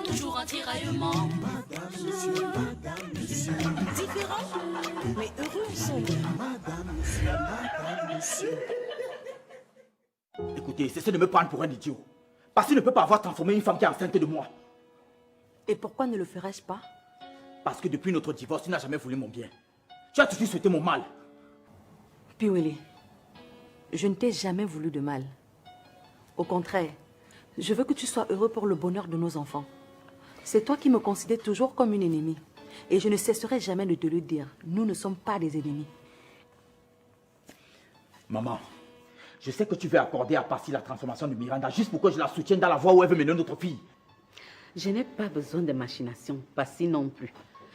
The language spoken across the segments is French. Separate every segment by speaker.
Speaker 1: Toujours un tiraillement.
Speaker 2: Madame, monsieur, madame, monsieur.
Speaker 1: Différent, mais heureux ensemble.
Speaker 2: Madame, monsieur, madame, monsieur.
Speaker 3: Écoutez, cessez de me prendre pour un idiot. Parce qu'il ne peut pas avoir transformé une femme qui est enceinte de moi.
Speaker 4: Et pourquoi ne le ferais-je pas?
Speaker 3: Parce que depuis notre divorce, tu n'as jamais voulu mon bien. Tu as toujours souhaité mon mal.
Speaker 4: Piwele, je ne t'ai jamais voulu de mal. Au contraire, je veux que tu sois heureux pour le bonheur de nos enfants. C'est toi qui me considères toujours comme une ennemie. Et je ne cesserai jamais de te le dire. Nous ne sommes pas des ennemis.
Speaker 3: Maman, je sais que tu veux accorder à Passy la transformation de Miranda juste pour que je la soutienne dans la voie où elle veut mener notre fille.
Speaker 5: Je n'ai pas besoin de machination, Passy non plus.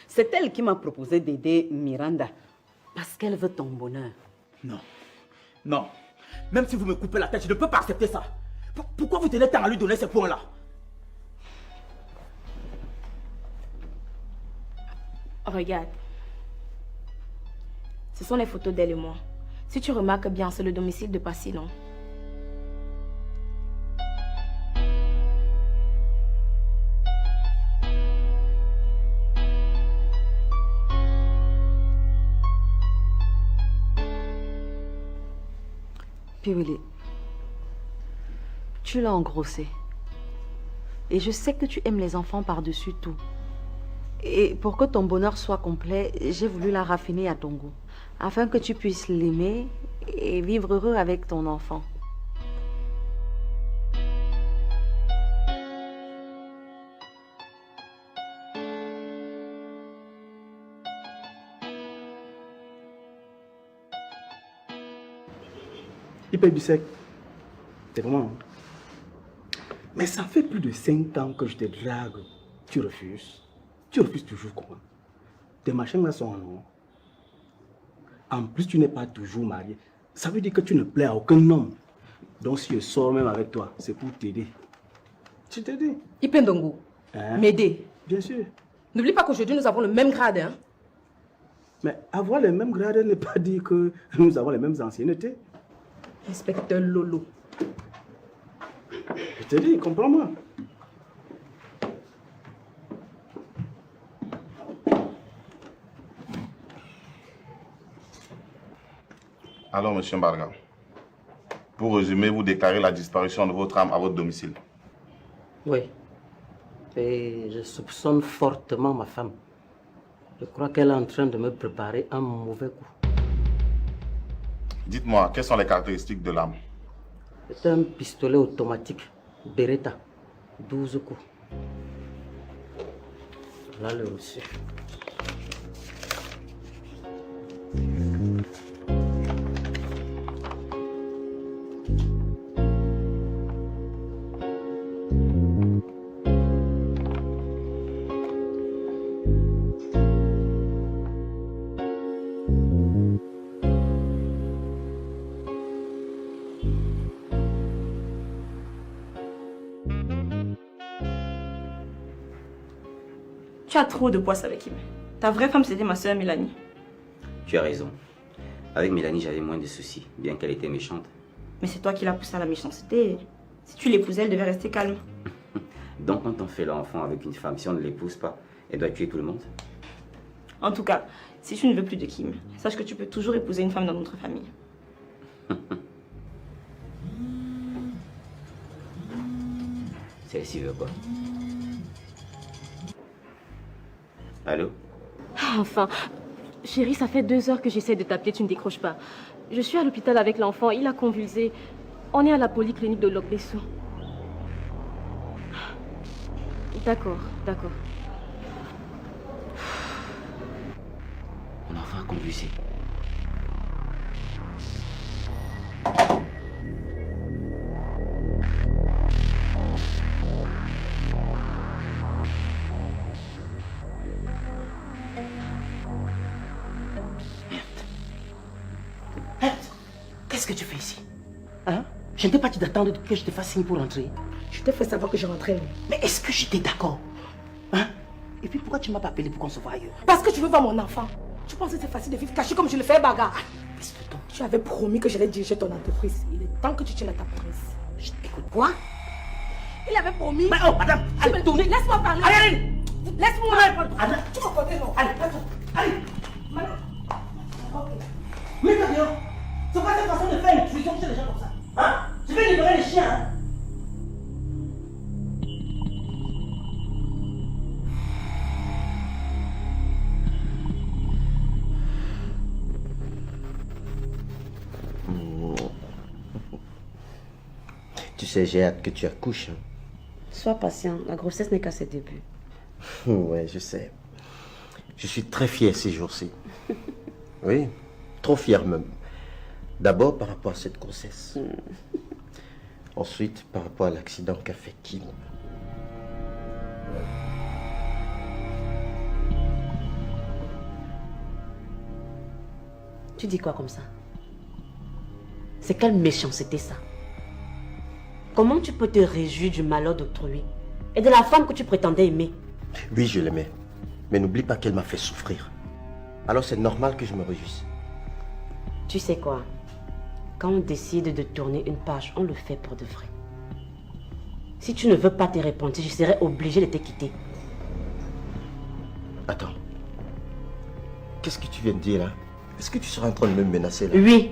Speaker 5: C'est elle qui m'a proposé d'aider Miranda. Parce qu'elle veut ton bonheur.
Speaker 3: Non, non. Même si vous me coupez la tête, je ne peux pas accepter ça. Pourquoi vous tenez tant à lui donner ces points-là?
Speaker 6: Regarde. Ce sont les photos d'elle et moi. Si tu remarques bien, c'est le domicile de Passy, non?
Speaker 4: Piwele, tu l'as engrossé. Et je sais que tu aimes les enfants par-dessus tout. Et pour que ton bonheur soit complet, j'ai voulu la raffiner à ton goût. Afin que tu puisses l'aimer et vivre heureux avec ton enfant.
Speaker 7: Il paye du sec. C'est vraiment. Mais ça fait plus de 5 ans que je te drague. Tu refuses. Tu refuses toujours quoi? Tes machins là sont en or. En plus, tu n'es pas toujours marié. Ça veut dire que tu ne plais à aucun homme. Donc si je sors même avec toi, c'est pour t'aider. Tu t'aides.
Speaker 6: Ipendongo, m'aider.
Speaker 7: Bien sûr.
Speaker 6: N'oublie pas qu'aujourd'hui nous avons le même grade, hein?
Speaker 7: Mais avoir les mêmes grades ne pas dire que nous avons les mêmes anciennetés.
Speaker 6: Inspecteur Lolo.
Speaker 7: Je te dis, comprends-moi.
Speaker 8: Alors, monsieur Mbarga, pour résumer, vous déclarez la disparition de votre âme à votre domicile.
Speaker 5: Oui. Et je soupçonne fortement ma femme. Je crois qu'elle est en train de me préparer un mauvais coup.
Speaker 8: Dites-moi, quelles sont les caractéristiques de l'âme?
Speaker 5: C'est un pistolet automatique, Beretta, 12 coups. Là, le reçu.
Speaker 6: Tu as trop de poisse avec lui. Ta vraie femme, c'était ma soeur Mélanie.
Speaker 9: Tu as raison. Avec Mélanie, j'avais moins de soucis, bien qu'elle était méchante.
Speaker 6: Mais c'est toi qui l'as poussée à la méchanceté. Si tu l'épousais, elle devait rester calme.
Speaker 9: Donc quand on fait l'enfant avec une femme, si on ne l'épouse pas, elle doit tuer tout le monde?
Speaker 6: En tout cas, si tu ne veux plus de Kim, sache que tu peux toujours épouser une femme dans notre famille.
Speaker 9: Celle-ci veut quoi? Allô?
Speaker 6: Enfin, chérie, ça fait 2 heures que j'essaie de t'appeler, tu ne décroches pas. Je suis à l'hôpital avec l'enfant, il a convulsé. On est à la polyclinique de Locbesso. D'accord, d'accord.
Speaker 9: Mon enfant a convulsé.
Speaker 5: Qu'est-ce que tu fais ici? Hein? Je ne t'ai pas dit d'attendre que je te fasse signe pour rentrer.
Speaker 6: Je t'ai fait savoir que je rentrais.
Speaker 5: Mais est-ce que j'étais d'accord? Hein? Et puis pourquoi tu ne m'as pas appelé pour qu'on se voie ailleurs?
Speaker 6: Parce que tu veux voir mon enfant. Tu penses que c'est facile de vivre caché comme je le fais, bagarre?
Speaker 5: Laisse-le donc.
Speaker 6: Tu avais promis que j'allais diriger ton entreprise. Il est temps que tu tiennes à ta promesse.
Speaker 5: Écoute, quoi?
Speaker 1: Il avait promis.
Speaker 3: Mais oh, madame, allez, tournez.
Speaker 1: Laisse-moi parler.
Speaker 3: Allez, allez.
Speaker 1: Laisse-moi.
Speaker 3: Allez,
Speaker 1: Tu vas porter, non?
Speaker 3: allez, allez. Madame. Ok. Mais dehors. C'est pas cette façon de faire une tuition chez les gens comme ça. Hein? Je vais libérer les chiens. Hein?
Speaker 10: Tu sais, j'ai hâte que tu accouches. Hein.
Speaker 5: Sois patient, la grossesse n'est qu'à ses débuts.
Speaker 10: Ouais, je sais. Je suis très fier ces jours-ci. Oui, trop fier même. D'abord par rapport à cette grossesse. Ensuite, par rapport à l'accident qu'a fait Kim.
Speaker 5: Tu dis quoi comme ça? C'est quelle méchanceté ça? Comment tu peux te réjouir du malheur d'autrui et de la femme que tu prétendais aimer?
Speaker 10: Oui, je l'aimais. Mais n'oublie pas qu'elle m'a fait souffrir. Alors c'est normal que je me réjouisse.
Speaker 5: Tu sais quoi? Quand on décide de tourner une page, on le fait pour de vrai. Si tu ne veux pas te repentir, je serai obligée de te quitter.
Speaker 10: Attends. Qu'est-ce que tu viens de dire là? Est-ce que tu seras en train de me menacer là?
Speaker 5: Oui.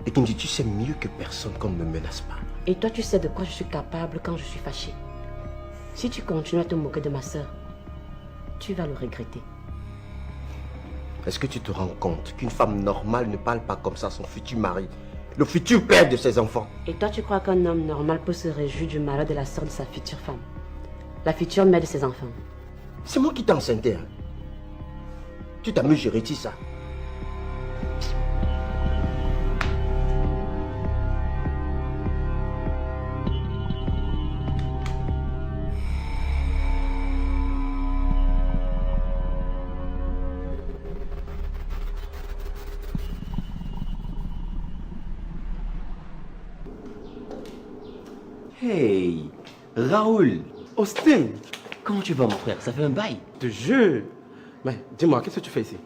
Speaker 10: Et Kinji, tu sais mieux que personne qu'on ne me menace pas.
Speaker 5: Et toi, tu sais de quoi je suis capable quand je suis fâchée. Si tu continues à te moquer de ma soeur, tu vas le regretter.
Speaker 10: Est-ce que tu te rends compte qu'une femme normale ne parle pas comme ça à son futur mari, le futur père de ses enfants?
Speaker 5: Et toi, tu crois qu'un homme normal peut se réjouir du malheur de la soeur de sa future femme, la future mère de ses enfants?
Speaker 10: C'est moi qui t'ai enceinté. Hein. Tu t'amuses, je retire ça.
Speaker 9: Hey, Raoul,
Speaker 7: Austin,
Speaker 9: comment tu vas mon frère? Ça fait un bail.
Speaker 7: je te jure. Mais dis-moi, qu'est-ce que tu fais ici?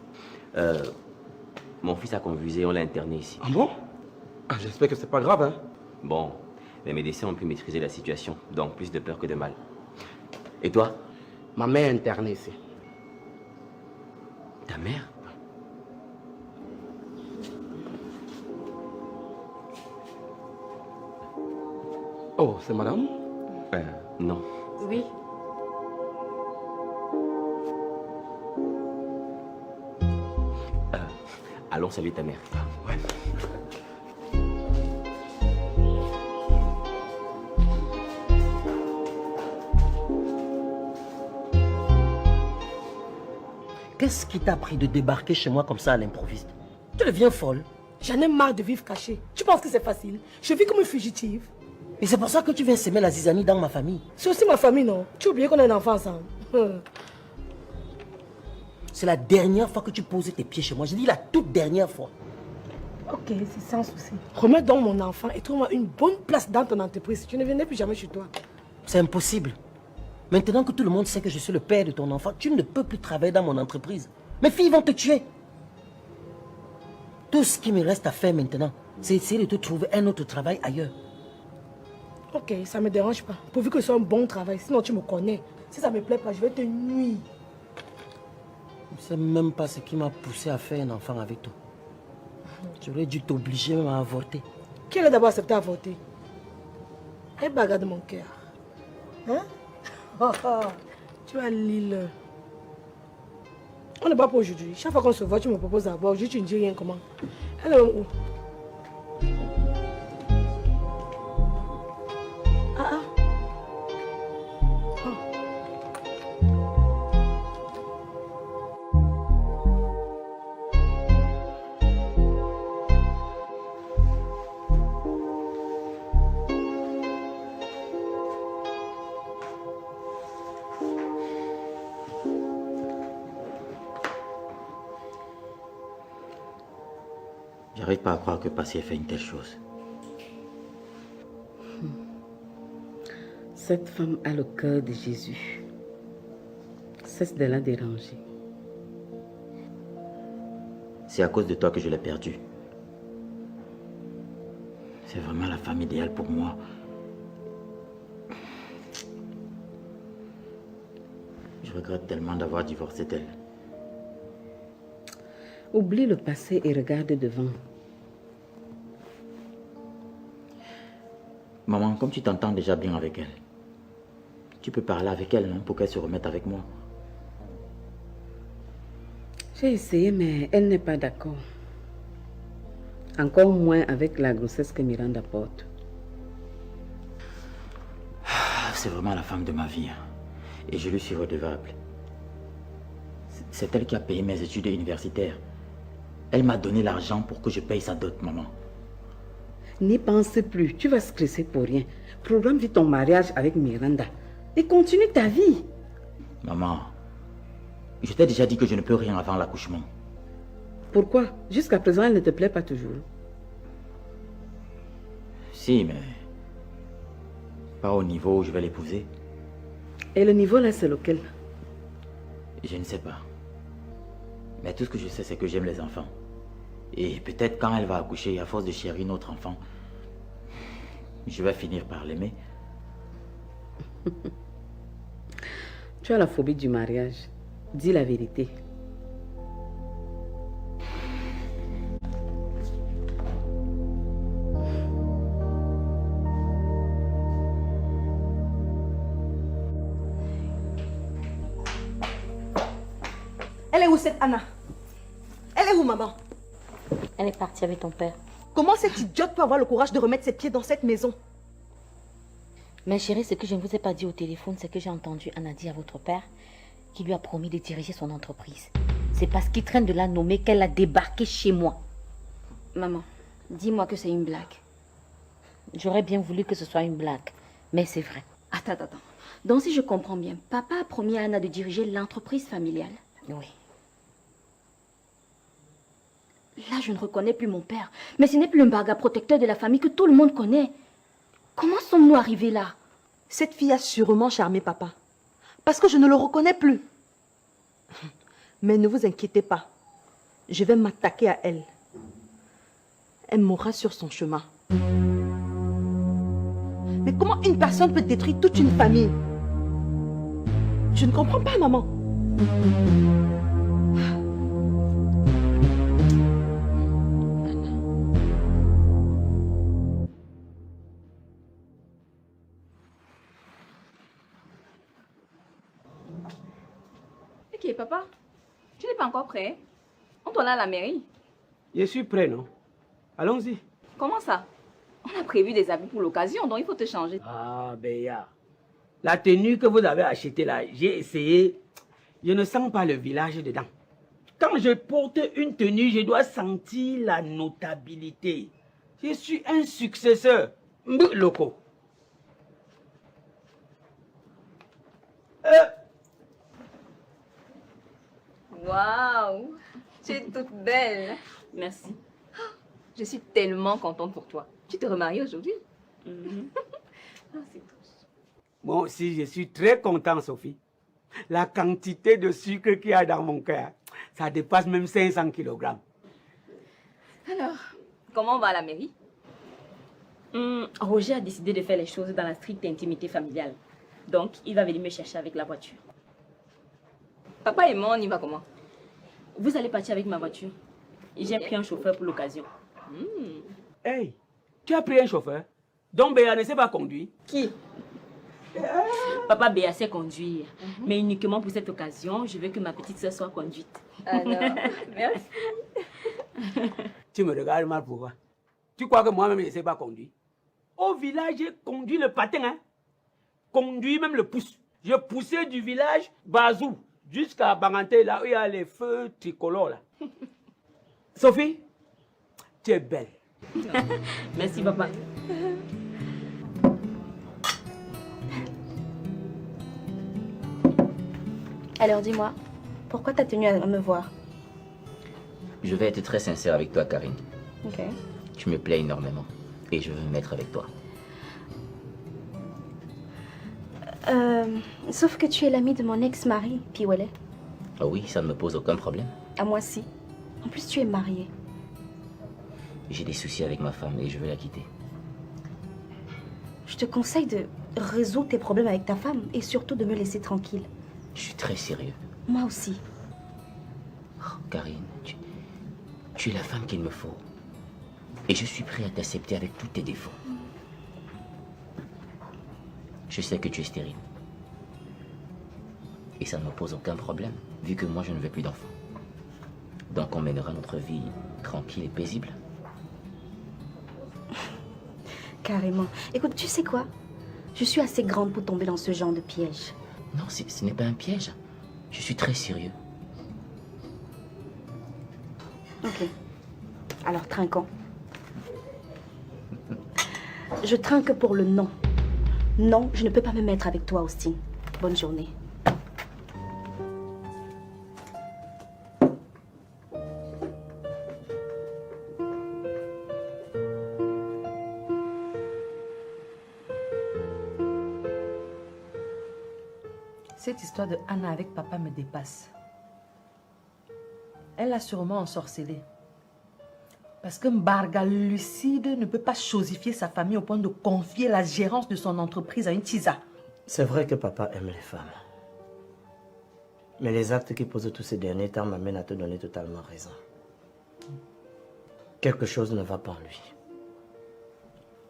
Speaker 9: Mon fils a convulsé, on l'a interné ici.
Speaker 7: Ah bon? Ah, j'espère que c'est pas grave, hein?
Speaker 9: Bon, les médecins ont pu maîtriser la situation, donc plus de peur que de mal. Et toi?
Speaker 7: Ma mère est internée ici.
Speaker 9: Ta mère?
Speaker 7: Oh, c'est madame?
Speaker 9: Non.
Speaker 5: Oui.
Speaker 9: Allons saluer ta mère.
Speaker 7: Ouais.
Speaker 11: Qu'est-ce qui t'a pris de débarquer chez moi comme ça à l'improviste? Tu deviens folle.
Speaker 1: J'en ai marre de vivre cachée. Tu penses que c'est facile? Je vis comme une fugitive.
Speaker 11: Et c'est pour ça que tu viens semer la zizanie dans ma famille.
Speaker 1: C'est aussi ma famille, non? Tu as oublié qu'on a un enfant ensemble.
Speaker 11: C'est la dernière fois que tu poses tes pieds chez moi. Je dis la toute dernière fois.
Speaker 1: Ok, c'est sans souci. Remets donc mon enfant et trouve-moi une bonne place dans ton entreprise. Tu ne viendrai plus jamais chez toi.
Speaker 11: C'est impossible. Maintenant que tout le monde sait que je suis le père de ton enfant, tu ne peux plus travailler dans mon entreprise. Mes filles vont te tuer. Tout ce qui me reste à faire maintenant, c'est essayer de te trouver un autre travail ailleurs.
Speaker 1: Ok, ça ne me dérange pas. Pourvu que ce soit un bon travail. Sinon, tu me connais. Si ça ne me plaît pas, je vais te nuire.
Speaker 11: Je ne sais même pas ce qui m'a poussé à faire un enfant avec toi. J'aurais dû t'obliger même à avorter.
Speaker 1: Qui allait d'abord accepter à voter? Un bagarre de mon cœur. Hein? Oh, oh. Tu as l'île. On n'est pas pour aujourd'hui. Chaque fois qu'on se voit, tu me proposes d'abord. Aujourd'hui, tu ne dis rien comment. Elle est où? Ah ah.
Speaker 10: J'arrive pas à croire que Passy ait fait une telle chose.
Speaker 5: Cette femme a le cœur de Jésus. Cesse de la déranger.
Speaker 10: C'est à cause de toi que je l'ai perdue. C'est vraiment la femme idéale pour moi.
Speaker 12: regrette tellement d'avoir divorcé d'elle.
Speaker 5: Oublie le passé et regarde devant.
Speaker 12: Maman, comme tu t'entends déjà bien avec elle, tu peux parler avec elle, non, pour qu'elle se remette avec moi.
Speaker 5: J'ai essayé, mais elle n'est pas d'accord. Encore moins avec la grossesse que Miranda porte.
Speaker 12: C'est vraiment la femme de ma vie. Et je lui suis redevable. C'est elle qui a payé mes études universitaires. Elle m'a donné l'argent pour que je paye sa dot, maman.
Speaker 5: N'y pense plus, tu vas stresser pour rien. Programme vite ton mariage avec Miranda et continue ta vie.
Speaker 12: Maman, je t'ai déjà dit que je ne peux rien avant l'accouchement.
Speaker 5: Pourquoi? Jusqu'à présent, elle ne te plaît pas toujours.
Speaker 12: Si, mais pas au niveau où je vais l'épouser.
Speaker 5: Et le niveau là, c'est lequel?
Speaker 12: Je ne sais pas. Mais tout ce que je sais, c'est que j'aime les enfants. Et peut-être quand elle va accoucher, à force de chérir notre enfant, je vais finir par l'aimer.
Speaker 5: Tu as la phobie du mariage. Dis la vérité.
Speaker 4: Elle est où cette Anna? Elle est où, maman?
Speaker 6: Elle est partie avec ton père.
Speaker 4: Comment cette idiote peut avoir le courage de remettre ses pieds dans cette maison?
Speaker 6: Mais chérie, ce que je ne vous ai pas dit au téléphone, c'est que j'ai entendu Anna dire à votre père qu'il lui a promis de diriger son entreprise. C'est parce qu'il traîne de la nommer qu'elle a débarqué chez moi.
Speaker 13: Maman, dis-moi que c'est une blague.
Speaker 6: J'aurais bien voulu que ce soit une blague, mais c'est vrai.
Speaker 13: Attends. Donc si je comprends bien, papa a promis à Anna de diriger l'entreprise familiale.
Speaker 6: Oui.
Speaker 13: Là, je ne reconnais plus mon père. Mais ce n'est plus un barga protecteur de la famille que tout le monde connaît. Comment sommes-nous arrivés là?
Speaker 4: Cette fille a sûrement charmé papa. Parce que je ne le reconnais plus. Mais ne vous inquiétez pas. Je vais m'attaquer à elle. Elle mourra sur son chemin. Mais comment une personne peut détruire toute une famille? Je ne comprends pas, maman.
Speaker 14: Ok, papa, tu n'es pas encore prêt? On tourne à la mairie.
Speaker 3: Je suis prêt, non? Allons-y.
Speaker 14: Comment ça? On a prévu des habits pour l'occasion, donc il faut te changer.
Speaker 3: Ah, Béa. La tenue que vous avez achetée là, j'ai essayé. Je ne sens pas le village dedans. Quand je porte une tenue, je dois sentir la notabilité. Je suis un successeur. Loco.
Speaker 14: Waouh, tu es toute belle. Merci. Je suis tellement contente pour toi. Tu te remaries aujourd'hui? Ah, c'est tout.
Speaker 3: Moi aussi, je suis très content, Sophie. La quantité de sucre qu'il y a dans mon cœur, ça dépasse même 500 kg.
Speaker 14: Alors, comment on va à la mairie?
Speaker 6: Roger a décidé de faire les choses dans la stricte intimité familiale. Donc, il va venir me chercher avec la voiture.
Speaker 14: Papa et moi, on y va comment?
Speaker 6: Vous allez partir avec ma voiture. J'ai pris un chauffeur pour l'occasion.
Speaker 3: Hey, tu as pris un chauffeur? Donc Béa ne sait pas conduire?
Speaker 6: Qui? Papa Béa sait conduire. Mais uniquement pour cette occasion, je veux que ma petite soeur soit conduite.
Speaker 14: Alors, merci.
Speaker 3: Tu me regardes mal pourquoi? Tu crois que moi-même je ne sais pas conduire? Au village, j'ai conduit le patin, hein? Conduit même le pouce. Je poussais du village Bazou jusqu'à Banganté, là où il y a les feux tricolores. Là. Sophie, tu es belle.
Speaker 6: Merci, papa.
Speaker 13: Alors dis-moi, pourquoi t'as tenu à me voir?
Speaker 9: Je vais être très sincère avec toi, Karine.
Speaker 13: Ok.
Speaker 9: Tu me plais énormément et je veux me mettre avec toi.
Speaker 13: Sauf que tu es l'ami de mon ex-mari, Piwele.
Speaker 9: Ah oui, ça ne me pose aucun problème.
Speaker 13: À moi si. En plus, tu es mariée.
Speaker 9: J'ai des soucis avec ma femme et je veux la quitter.
Speaker 13: Je te conseille de résoudre tes problèmes avec ta femme et surtout de me laisser tranquille.
Speaker 12: Je suis très sérieux.
Speaker 13: Moi aussi.
Speaker 12: Oh, Karine, tu es la femme qu'il me faut. Et je suis prêt à t'accepter avec tous tes défauts. Je sais que tu es stérile. Et ça ne me pose aucun problème, vu que moi je ne veux plus d'enfants. Donc on mènera notre vie tranquille et paisible.
Speaker 13: Carrément. Écoute, tu sais quoi? Je suis assez grande pour tomber dans ce genre de piège.
Speaker 12: Non, ce n'est pas un piège. Je suis très sérieux.
Speaker 13: Ok. Alors, trinquons. Je trinque pour le non. Non, je ne peux pas me mettre avec toi, Austin. Bonne journée.
Speaker 4: Cette histoire de Anna avec papa me dépasse. Elle l'a sûrement ensorcelée. Parce que Mbarga lucide ne peut pas chosifier sa famille au point de confier la gérance de son entreprise à une tisa.
Speaker 11: C'est vrai que papa aime les femmes. Mais les actes qu'il pose tous ces derniers temps m'amènent à te donner totalement raison. Quelque chose ne va pas en lui.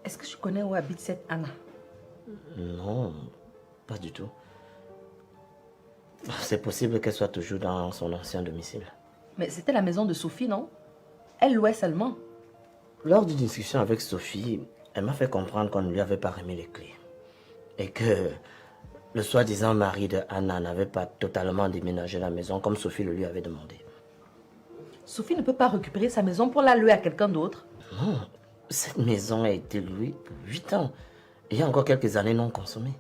Speaker 4: Est-ce que je connais où habite cette Anna?
Speaker 11: Non, pas du tout. C'est possible qu'elle soit toujours dans son ancien domicile.
Speaker 4: Mais c'était la maison de Sophie, non? Elle louait seulement.
Speaker 11: Lors d'une discussion avec Sophie, elle m'a fait comprendre qu'on ne lui avait pas remis les clés. Et que le soi-disant mari de Anna n'avait pas totalement déménagé la maison comme Sophie le lui avait demandé.
Speaker 4: Sophie ne peut pas récupérer sa maison pour la louer à quelqu'un d'autre.
Speaker 11: Non, cette maison a été louée pour 8 ans. Il y a encore quelques années non consommées.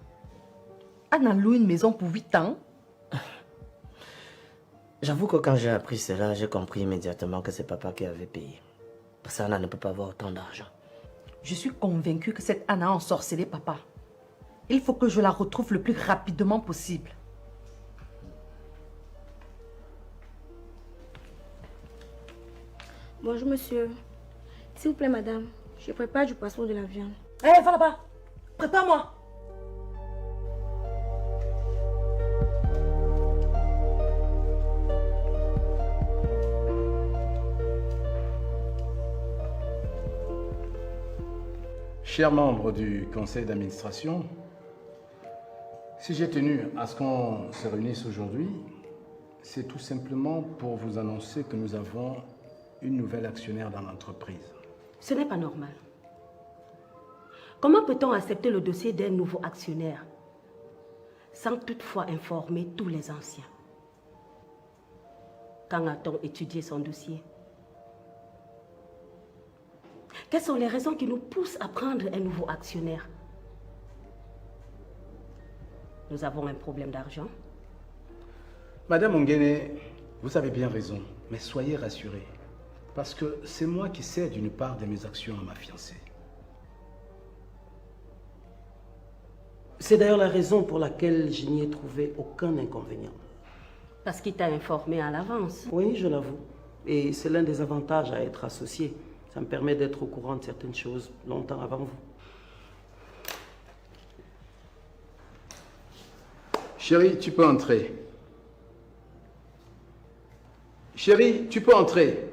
Speaker 4: Anna loue une maison pour 8 ans?
Speaker 11: J'avoue que quand j'ai appris cela, j'ai compris immédiatement que c'est papa qui avait payé. Parce qu'Anna ne peut pas avoir autant d'argent.
Speaker 4: Je suis convaincue que cette Anna a ensorcelé papa. Il faut que je la retrouve le plus rapidement possible.
Speaker 13: Bonjour, monsieur. S'il vous plaît, madame, je prépare du poisson de la viande.
Speaker 4: Hé, va là-bas. Prépare-moi.
Speaker 7: Chers membres du conseil d'administration, si j'ai tenu à ce qu'on se réunisse aujourd'hui, c'est tout simplement pour vous annoncer que nous avons une nouvelle actionnaire dans l'entreprise.
Speaker 5: Ce n'est pas normal. Comment peut-on accepter le dossier d'un nouveau actionnaire sans toutefois informer tous les anciens? Quand a-t-on étudié son dossier? Quelles sont les raisons qui nous poussent à prendre un nouveau actionnaire? Nous avons un problème d'argent.
Speaker 7: Madame Ongene, vous avez bien raison, mais soyez rassurée, parce que c'est moi qui cède une part de mes actions à ma fiancée.
Speaker 3: C'est d'ailleurs la raison pour laquelle je n'y ai trouvé aucun inconvénient.
Speaker 5: Parce qu'il t'a informé à l'avance.
Speaker 3: Oui, je l'avoue. Et c'est l'un des avantages à être associé. Ça me permet d'être au courant de certaines choses longtemps avant vous.
Speaker 7: Chérie, tu peux entrer. Chérie, tu peux entrer.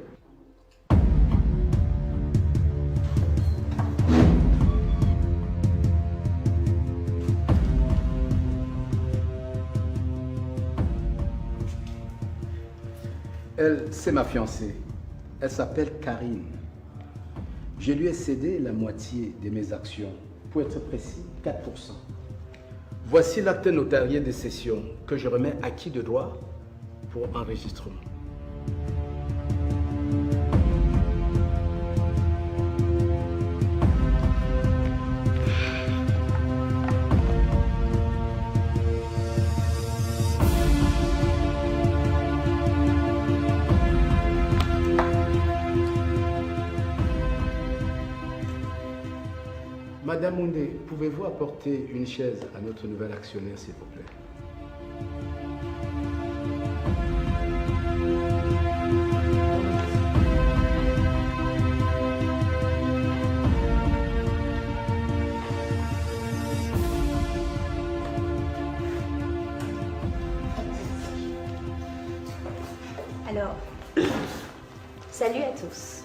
Speaker 7: Elle, c'est ma fiancée. Elle s'appelle Karine. Je lui ai cédé la moitié de mes actions, pour être précis, 4%. Voici l'acte notarié de cession que je remets à qui de droit pour enregistrement. Madame Moundé, pouvez-vous apporter une chaise à notre nouvel actionnaire, s'il vous plaît?
Speaker 14: Alors, salut à tous.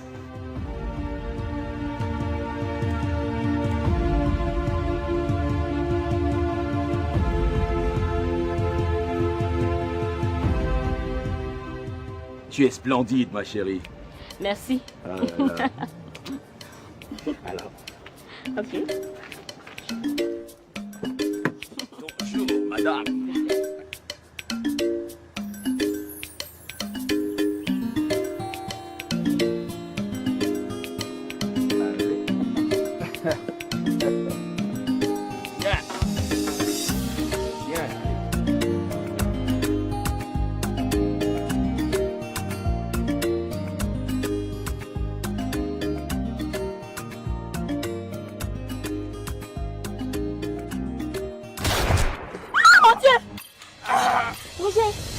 Speaker 15: Tu es splendide, ma chérie.
Speaker 14: Merci.
Speaker 15: Ah là là. Alors.
Speaker 14: Ok.
Speaker 15: Bonjour, madame.
Speaker 13: Mon Dieu! Roger!